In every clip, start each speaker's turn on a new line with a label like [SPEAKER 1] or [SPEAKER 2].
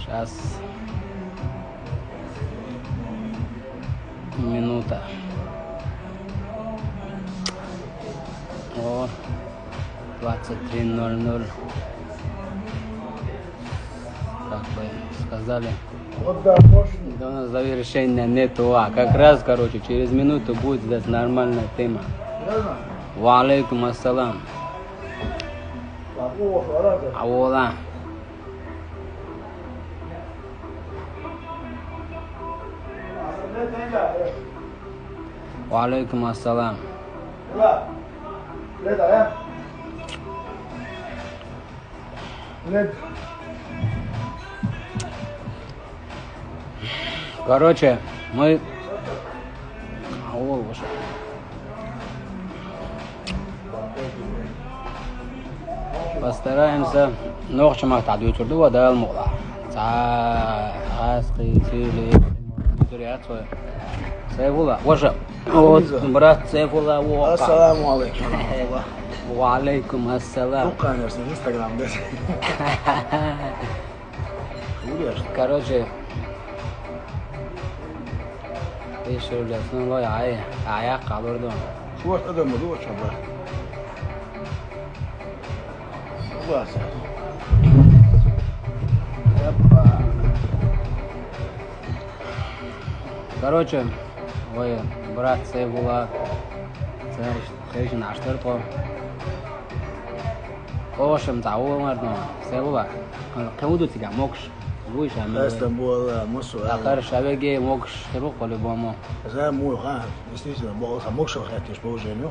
[SPEAKER 1] Сейчас. Минута. О, 23:00. Как бы сказали. Да у нас завершения нету, как раз, короче, через минуту будет здесь нормальная тема. Ва алейкум ассалам. Аула. Ва алейкум ассалам. Короче, мы постараемся ночью махтать вечерду вода алмола. Сейфула, ваше. Вот, брат Сейфула, вот.
[SPEAKER 2] Ассаламу алейкум.
[SPEAKER 1] Ва алейкум ассалам.
[SPEAKER 2] Ну, конечно, Инстаграм, да.
[SPEAKER 1] Короче, еще раз, ну, я калордон.
[SPEAKER 2] شو وقت قدم موضوع شباب بس
[SPEAKER 1] Короче, ой, брат Сейфула, Сейф наштырто. Ошем تعوه مردم Сейфула. كمودو تيجا موكش. ويش عم.
[SPEAKER 2] اسطنبول مصر.
[SPEAKER 1] آخر شبکه موكش تروح بالبامو.
[SPEAKER 2] زمان مو خان استيجا بقول موكش خاتش بوجينو.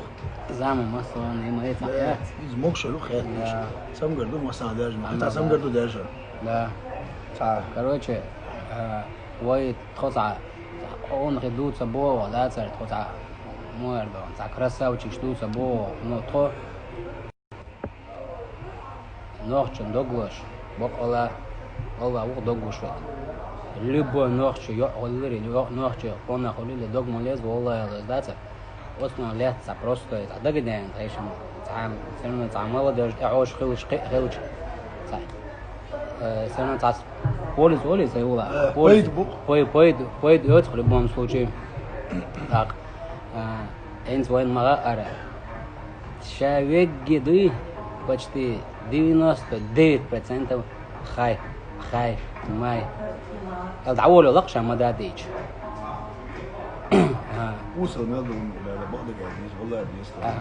[SPEAKER 1] زمان مثلا نمایت حیات.
[SPEAKER 2] از موكش لو خاتش. سام گردو مثلا درج ما سام گردو درج.
[SPEAKER 1] لا. короче, وای تخصع اون خدود سبوا ولا صار تخصع مردم. زكرسا وتشتو سبوا نطخ. نوخش دوغوش. بقى الله وق دوغوش. لبوا نوخش يا ولري نوخش قلنا خليل دوغ مولز والله يلزدات. أصلا لا تسبروستو تدقدين تعيشون تعام سنة تعامل درج أعوش خلش صح سنة تعس بوليس يقوله بويد يدخل بهم سوتشي так أنت وين مغارة شاويك جدي почти 99% خاي ماي الدعوة لقش ما داديش
[SPEAKER 2] وصل نادر بعض الجوابيس والله بيسطا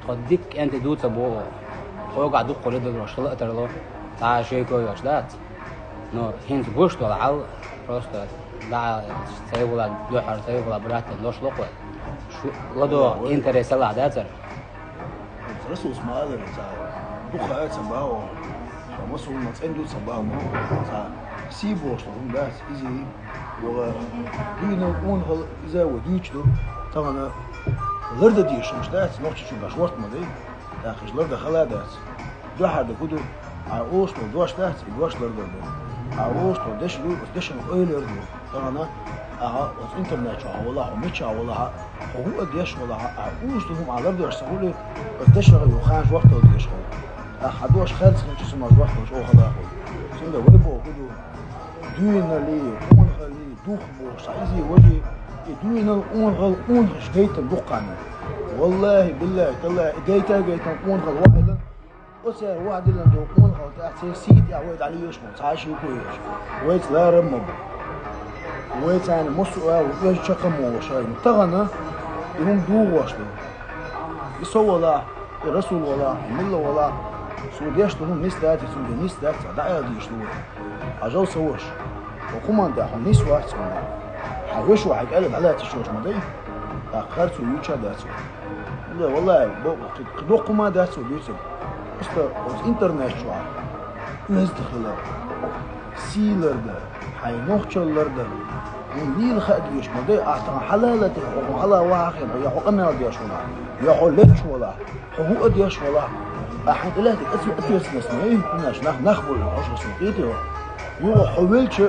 [SPEAKER 1] تخديك أنت دوت أبو خوجع دوق قليل دروش خلق ترلو تعال شيء كويس دات نو هين تقولش ولا عال просто دا سيبولا دوحر سيبولا برات لوش لقوة شو لدو إنترس الله داتر
[SPEAKER 2] رسول اسمه هذا دوخة سباو فمسوا المتين دوت سباو مو سيبوش لهم دات إزي وغينا نقول هل إذا وديش له طبعا غير ديش مش دات نقطة شو بشورت ما دي داخل لرد خلا دات دو حد كده عاوش لو دوش دات دوش لرد عاوش لو دش أويل لرد طبعا الإنترنت والله ومش والله هو ديش والله عاوش لهم على لرد يشتغلوا دش يخانج وقت ديش حدوش خالص مش اسمه وقت مش أو خلا سند ويبو كده دوينا لي أونغلي دوخ بوش عايزي وجه دوينا أونغ شجيت الدقانة والله بالله طلع جيت أونغ واحد وسأل واحد اللي عنده أونغ تحت سيد يعود عليه يشمل تعيش كويس ويت لا رمب ويت يعني مسؤول ويش شقم وشاي متغنى يوم دو واشله يسوى لا الرسول ولا الملة ولا سوديش لهم نسدات سودي نسدات دعيا ديش لهم عجل سوش وكمان ده نيس واحد سونا حوش واحد قلب عليها تشوش مدي أخرت ويوتشا داتو لا والله قدوق ما داتو بيوتشا بس إنترنت شو نزدخله سيلر ده حي نوخشلر ده ونليل خاديش مدي أعتقد حلالة وحلا واحد يا حقنا ديش ولا يا حلتش ولا هو ديش ولا أحد لا أسوأ نسمع إيه كناش نخبر عشر سنتيتي يو حولش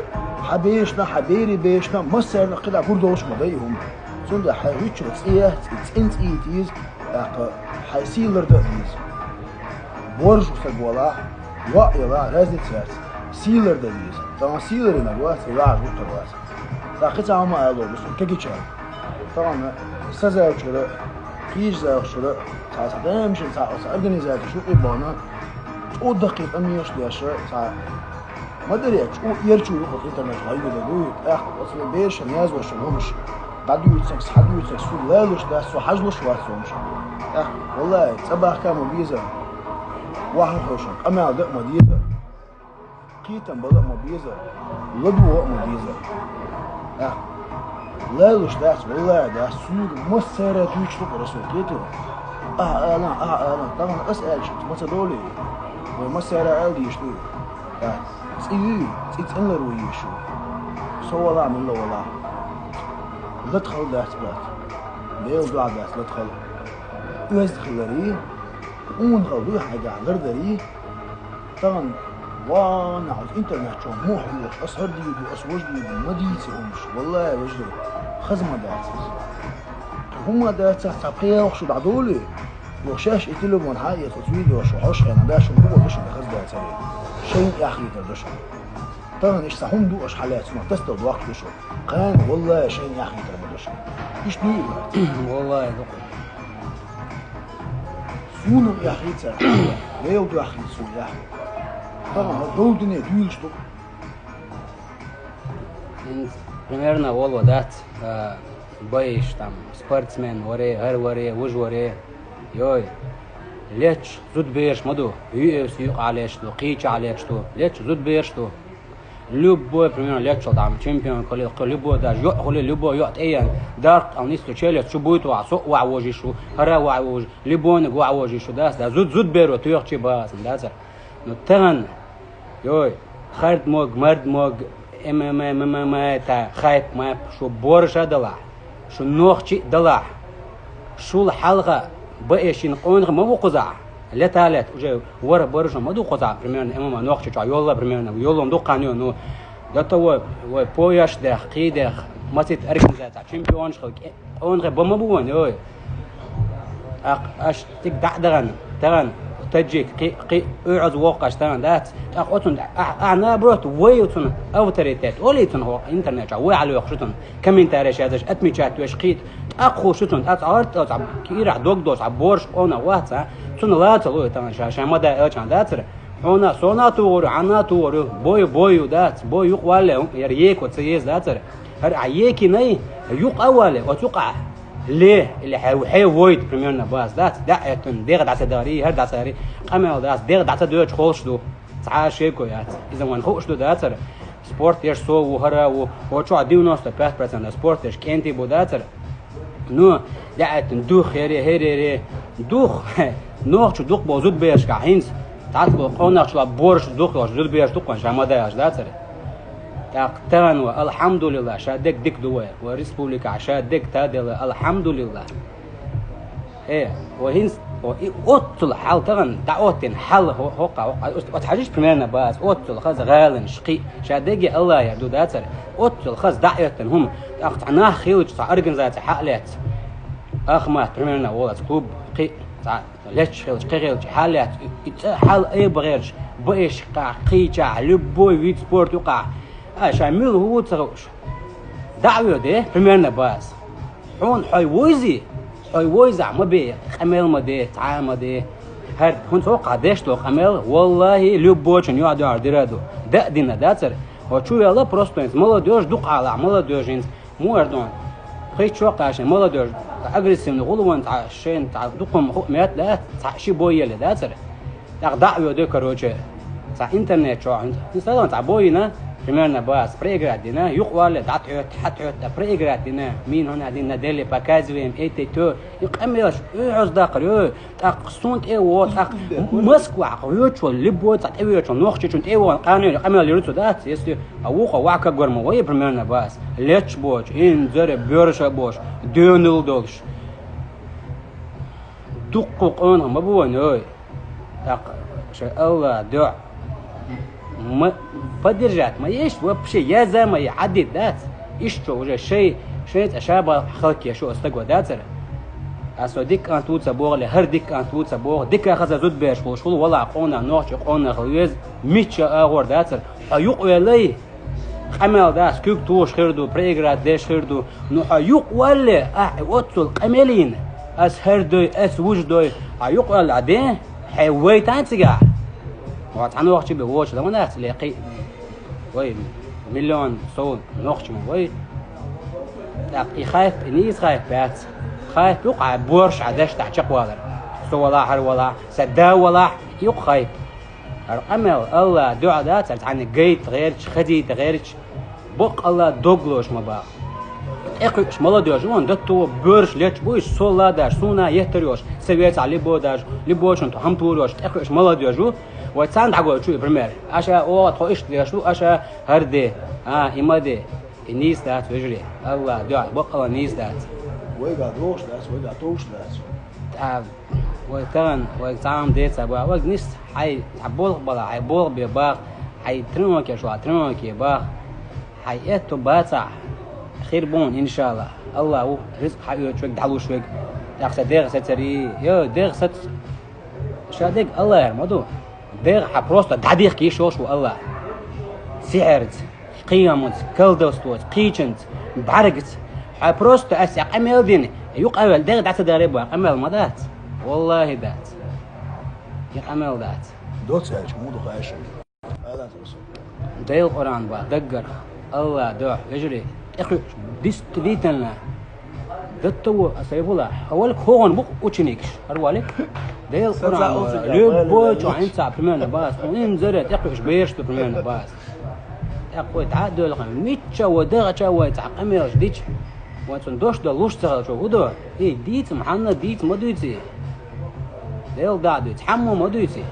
[SPEAKER 2] حبيشنا حبيري بيشنا مصر قلع بردوش مضيهم زند حيوتش بتصيه انت ايتيز حيسيلر دقيز بورج وسجولا وإلا رازن سيرس سيلر دليل طبعا سيلر نجواس يلاعب وترواس راقت عم قالوا بس كيكيتشا طبعا استاذ شو كيج شو تعال مش تعال organization شو يبغانا او دقيقة ميوش ديش تعال ما ادري شو يرجو يقول انترنت هاي بدو اخ اصلا بيش الناس وش همش بعد يوتسكس حد يوتسكس لا لوش ده سو حجلوش واسومش اخ والله صباح كانوا بيزا واحد خوشن اما هذا مديزه كيتم بلا مديزه لدو مديزه اخ لا لوش ده والله ده سود مسيره دوش رسول كيتو انا طبعا اسال شو ما تدولي ومسيره الدي شو تسأل رويشو سو لا من ولا لا تدخل ده سبات ليه وضع ده لا تدخل ويز تخلري ونغلو حاجة غير دري طبعا وانا على الانترنت شو مو حلو اسهر دي اسوج دي ما ديتي همش والله وجدي خزمة داتس هما داتس تبقيه وخشو بعدولي وخشاش اتلو من حاجة تسويدي وشو حوش انا داش هو دش خز داتس شيء يا اخي تدش طبعا ايش صحون دو اش حالات ما تستو وقت دش قان والله شيء يا اخي تدش ايش دو
[SPEAKER 1] والله يا
[SPEAKER 2] سونو يا اخي تسا ليه ودو اخي سو يا اخي طبعا دول دنيا دويلش دو
[SPEAKER 1] примерно والله دات بايش там спортсмен وري هر وري وج وري يوي ليش زود بيش مدو UFC عليش تو قيش عليش تو ليش زود بيش تو любой примерно лечил там чемпион любой даже любой يقعد ايه دارك او نيستو تشيلس شو بويتو وعوجي شو هرا وعوج لبون وعوجي شو ده زود بيرو تيوخ باس ده نو تغن يوي خرد موج مرد موج ام تا خايب ما شو بورشا دلا شو نوخشي دلا شو الحلقه بايشين قونغ ما وقزع لا تالت уже ورا برشا ما دو قزع примерно ام نوخشي يلا примерно يلا دو قانيو نو ده تو بوياش ده قيده ما تت ارجنزات чемпион خلق اونغ بما بون يوي اش تك دغن تغن تجيك قي اعز وقاش تغن دات اخوتن انا بروت ويتن اوتوريتات وليتن هو انترنت وي على يخشتن كومنتاريش هذاش اتمي شات وشقيت اخو شتن اتعرت كيرع دوغدوس عبورش انا واتس تن لا تلو تن شاشا ما دا اتشان داتر هنا سوناتور عناتور بوي دات بوي يقوال يريك وتسيز داتر هر عيكي ني يق اول وتقع ليه اللي حي ويد بريميرنا باس دات دعتن ديغ دعت داري هر دعت داري قامل داس ديغ دعت دوش خوش دو تعال شيكو يات اذا وان خوش دو داتر سبورت يش سو وهرا وشو عديو 95% سبورت يش كنتي بو داتر نو دعتن دوخ هيري دوخ نوخ شو دوخ بوزود بيش كاينز تعال قونا شو بورش دوخ واش زود بيش دوخ شما داش داتر تقترن والحمد لله شادك ديك دوار وريسبوليكا شادك تادل الحمد لله ايه وهين اوتل حال تغن دعوتين حل هوقا وتحاجيش بريميرنا باس اوتل خاز غالن شقي شادك الله يردو داتر اوتل خاز دعيتن هم اقطعناه خيلج تاع ارجنزات حالات اخما بريميرنا ولات كلوب قي تاع ليش خيلج حالات حال اي بغيرش بايش قيجا لبوي ويت سبورت وقع شامل هو تروش دعوه ده بريميرنا باس حون حي ويزي ما بي خمل ما ده تعام ده هر هون توقع داش تو خمل والله لبوچن يقعد يردو ده دينا داتر وشو يلا بروستوينز молодежь دوق على молодежь موردون خيت شو قاشن молодежь اغريسيف غلوان تاع شين تاع دوقهم مات لا تاع شي بويله داتر دعوه ده كروچه تاع انترنت شو انستغرام تاع بوينا примерно бас проиграть يقوال دعت حتى проиграть مين هنا دينا دلي показываем эти то يقملش عز داقر تقصونت اي وات مسكوا قويوچ لبو تاويوچ نوخچ اي وان قانون يقمل يرتو دات يستي اوقا واكا غورما وي примерно бас ليش بوچ ان زر بيرش بوش دونل دولش دقق اون ما بون اوي تق الله دع ما поддержать ما يش вообще я за ما يعدي دات يشتو уже شيء اشابه خلقي شو استقوا داتر اسو ديك انت توت بوغ هر ديك انت توت بوغ ديك اخذ زود بيش وشغل والله قونا نوش قونا غليز ميتش اغور داتر حيوق ولا قمل داس كوك توش خردو بريغرات داش خردو نو حيوق ولا وصل قملين اس هردو اس وجدو حيوق ولا عدين حيوي تانتقع واتعنو وقت بوش لما ناس لاقي وي مليون صول نوختم وي لا خايف انيس خايف بات خايف يقع بورش عداش تعشق ولا سو ولا حر ولا سدا ولا يق خايف أمل الله دعاء ذات عن جيت غيرش خديت غيرش بق الله دوغلوش ما بقى إيش مالديوش وان دتو بورش ليش بوش سولا داش سونا يهتريوش سويت على لبوداش لبوش انتو هم توريوش إيش مالديوش وتساند عقول شو بريمير أشا أو تخويش ليشو أشا هردي إمادي النيس ذات وجري الله دعاء بق الله نيس ذات
[SPEAKER 2] ويقع دوش ذات ويقع توش ذات
[SPEAKER 1] وكان وكان ديت سبوا وجنيس حي عبول بلا حي بول بيباغ حي ترمك شو ترمك يباغ حي اتو باتا خير بون ان شاء الله الله هو رزق حي شوك دعلو شوك ياخذ ديغ ستري يو ديغ ست شادق الله يا مدو ديغ حبروست دعديخ كي شو الله سحرت قيامت كلدوستوت قيچنت بعرقت حبروست اسع قمل دين يقبل ديغ دعت داريب قمل مدات والله ذات يقمل ذات
[SPEAKER 2] دوت ايش مو دقايش هذا رسول
[SPEAKER 1] ديل قران با دقر الله دوح يجري اخي ديستليتنا دتو اسيبولا اولك هون بق وچنيكش اروالك ديل قران لبوچ انت برمنا باس وين زرت اخي ايش بيرشت برمنا باس اخوي تعادل ميتشا ودغچا وتعقميش ديش وانتون دوش دلوش تغل شو ودو ايه ديت محنا ديت مدويتي ديل دادو تحمو مدويتي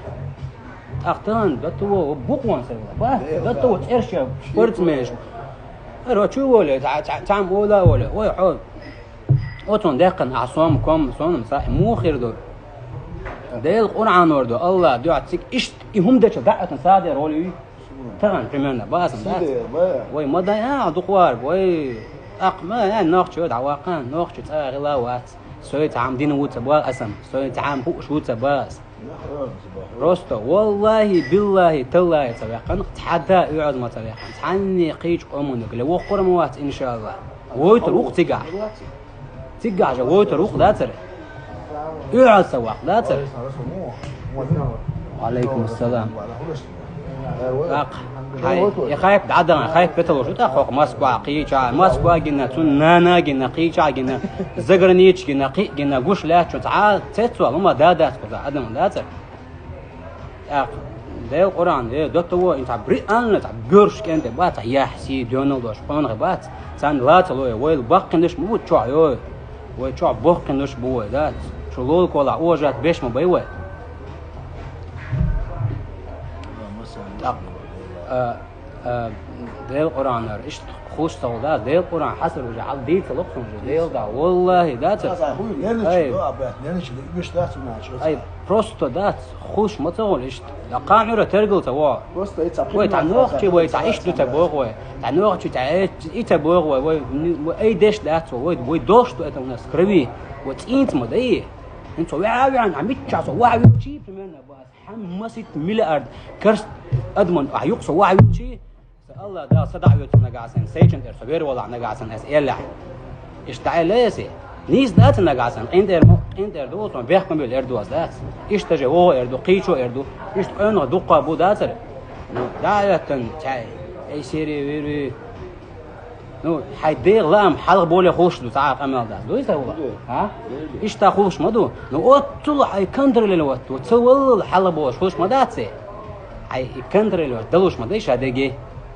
[SPEAKER 1] اختان دتو بوقوان سيلا دتو ترشا فرت ميش ارو شو ولا تعم ولا وي حول وتون دقن اعصامكم صون مساء مو خير دور ديل قران وردو الله دعتك اشت هم دچ دعت صادر ولي تغن برمنا باسم وي مدا دقوار وي ما يعني ناقش دعواقان ناقش تغلاوات سويت عامدين وتبوا اسم سويت عام فوق شو تباس روستا والله بالله تالله تبقى تحدى يقعد ما تبقى تعني قيج قومونك لو قرموات ان شاء الله ويت روق تقع ويت روق داتر يقعد سواق داتر وعليكم السلام هاي خايف بعدنا خايف بتلو شو تاخوك ماسكوا قيچا ماسكوا جنا تنانا جنا قيچا جنا زغرنيچ جنا قي جنا غوش لا شو تعال تتو ما دادات كذا ادم داتر اخ ده القران ده دكتور انت بري ان تعبرش كنت بات يا حسي دونالد شلون غبات سان لا تلو ويل باقنش مو تشع يو وي تشع باقنش بو دات شو لول كولا اوجات بيش ما بيوه ديل القرآن إيش خوش صولات ديل القرآن حسر وجعل ديت لقطهم ديل دا والله دات أي بروستو دات خوش ما تقول إيش قاعدة ترجل توا ويتعنوق شيء ويتعيش دو تبوغ ويتعنوق شيء تعيش يتبوغ وأي دش دات ويدوش دو أتونا سكربي وتأنت مديه أنت وعاوي عم يتشعص وعاوي شيء بمنا باس حمست ملأرد كرست أدمن أحيقص وعاوي شيء الله ده صدع يوتنا قاسن سيجن إرسبير ولا نقاسن أسئلة اشتعل ليسي نيس دات نقاسن إنتر دوتون بيحكم بالإردو أسدات اشتجي هو إردو قيشو إردو اشتقينو دقا بوداتر دعيتن تاي أي سيري ويري نو حيدير لام حلق بولي خوش دو تعاق أمال دات دو يسا هو ها اشتا خوش مدو نو أطلع حي كندر للوقت وتسول حلق بولي خوش مداتسي حي كندر للوقت دلوش مديش هديجي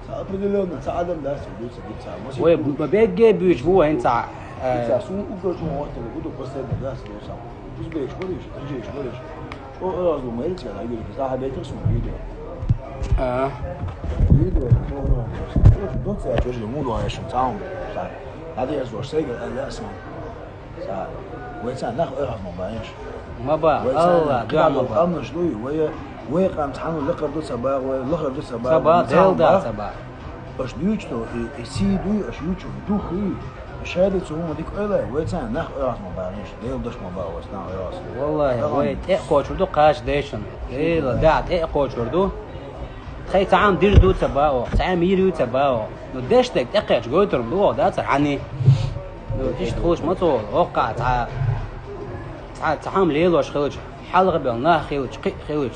[SPEAKER 2] أبدلون تعلم درس دوس
[SPEAKER 1] وي بيجي بيجبوه انت
[SPEAKER 2] سو وقت ما وقت ودو بس درس دوس بس بيش وليش تجيش وليش او لازم ما يلتي على يقول لك صاحب بيت اسمه فيديو دوس يا جوجي مو لو عايش تعاون هذا يزور سيجل لا اسمع ويتسان ناخذ اعرف ما بايش
[SPEAKER 1] ما با الله دعاء ما با
[SPEAKER 2] امن شوي وي قام تحمل لقب دو سبا ولقب دو
[SPEAKER 1] سبا ديل دا سبا
[SPEAKER 2] اش ديوچتو سي دو اش يوچو دو خي شهادة هم ديك اله ويتسان ناخ راس ما بايش ديل دش ما با وسنا راس
[SPEAKER 1] والله وي تقوچ دو قاش ديشن ديل دا تقوچ دو خي تعام دير دو تباو تعام يريو تباو نو دشتك تقيش قوترم دو داتر عني نو ايش تخوش مطول وقع تعام ليلوش خلج حلقة بيلنا خلج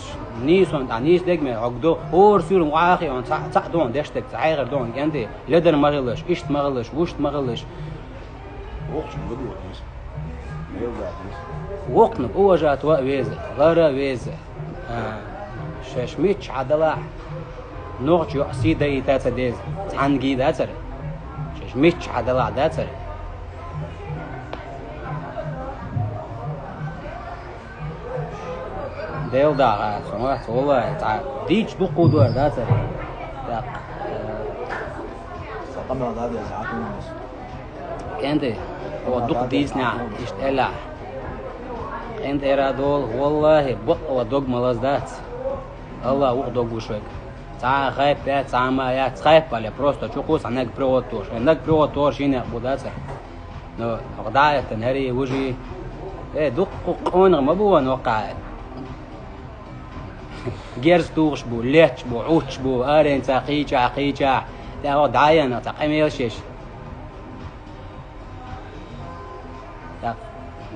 [SPEAKER 1] نيسون نيس دقمة عقدو اور سيرم واخي on دون دشتك تعير دون عندي لدر مغلش ايش مغلش وش مغلش
[SPEAKER 2] وقت بدو نيس يلا نيس
[SPEAKER 1] وقتنا وجات ويزه غرا ويزه ششميتش عدلا نوع جو سيدي تاتا ديز عنقي داتر ششميتش عدلا داتر ديل دا سمعت والله تاع ديش دقو دور داتر داق
[SPEAKER 2] سقمنا هذا ساعتين ونص
[SPEAKER 1] كنتي هو دق ديسنا اشتلا انت ارادول والله بق ودق ملازدات الله وقدق وشك تاع خايف تاع ما يا خايف ولا просто чукус анак приводтош анак приводтош هنا بوداتر نو غدايه تنهري وجي دق قون ما بو نوقع جيرز توش بو ليتش بو عوتش بو ارين تاقيچا قيچا تا داينا تقيميل شيش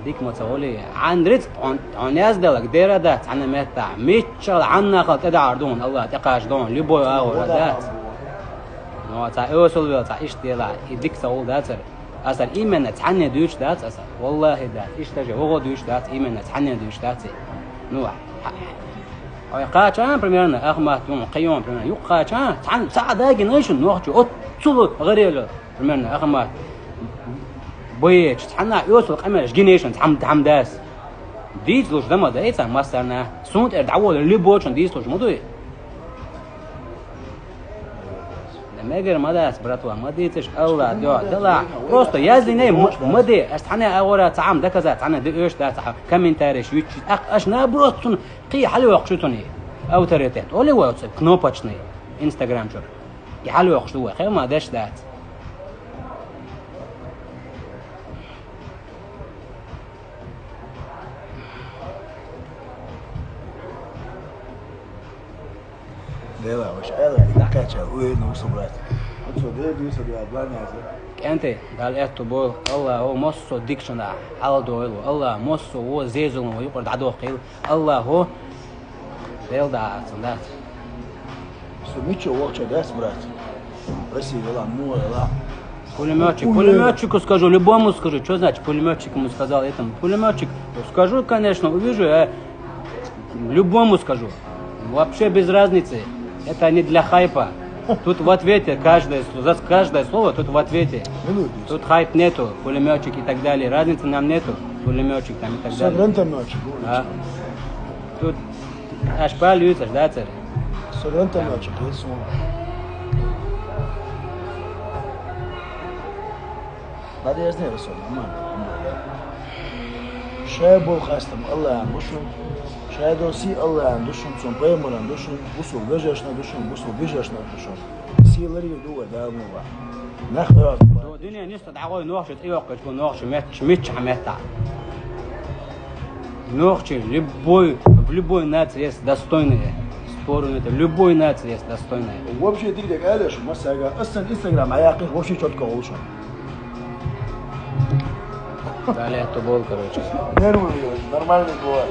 [SPEAKER 1] ديك ما تقولي عن رزق عن يزدلك ديرة دات عنا متع ميتشل عنا خلط ادعار دون الله تقاش دون لبو اغور دات نو تا اوصل بيل تا ايش ديلا يديك تقول داتر اصلا ايمن تعني دوش دات اصلا والله دات ايش تجي هو دوش دات ايمن تعني دوش دات نوع او قاچان примерно اخمات يوم قيوم примерно يو قاچان تعن ساعه نيشن نوخجو اتسلو غريلو примерно اخمات بويش تحنا يوصل قماش جينيشن تحم داس ديت لوش دما دايتا ماسترنا سونت ادعول اللي بوشن ديت لوش مدوي لما غير ما داس براتوا ما ديتش الله دلا просто يازلي ني مدي استحنا اورا تعم دكذا تعنا ديش دا كومنتاريش يوتش اشنا بروتون قي حلو وقشتوني او تريتت ولا واتساب كنوباتشني انستغرام شوف يحلو وقشتو خير ما داش دات
[SPEAKER 2] ديلا وش قال دكاتشا وين وصبرات انتو دي سو دي بلان
[SPEAKER 1] انت قال اتو بول الله هو موسو ديكشن على دويلو الله موسو هو زيزون ويقعد عدو قيل الله هو ديل دا صندات
[SPEAKER 2] سميتشو وقت داس брат Россия вела ну ла
[SPEAKER 1] Пулеметчику скажу, любому скажу. Что значит пулеметчик ему сказал этому? Пулеметчик, скажу, конечно, увижу, я любому скажу. Вообще без разницы. Это не для хайпа. Тут в ответе каждое слово тут в ответе. Тут хайп нету, пулеметчик и так далее. Разницы нам нету, пулеметчик там и так далее. А? Тут аж полюется, да, царь?
[SPEAKER 2] Сорвентомечек, есть он. بعدين يزني رسول أمان شايبو خاستم الله عندوشم شايدو سي الله عندوشم سون بيمر عندوشم بوسو بيجاش ندوشم بوسو بيجاش ندوشم سي لري دو دامو نخبر
[SPEAKER 1] الدنيا نستدعوا نوخش ايوقت كون نوخش مش عمتا نوخش любой нации есть достойные спору это любой нации есть достойная
[SPEAKER 2] вообще ты так قالش مساجا اصلا انستغرام عياقي вообще четко улучшен
[SPEAKER 1] Далее это был, короче.
[SPEAKER 2] Нормальный бывает,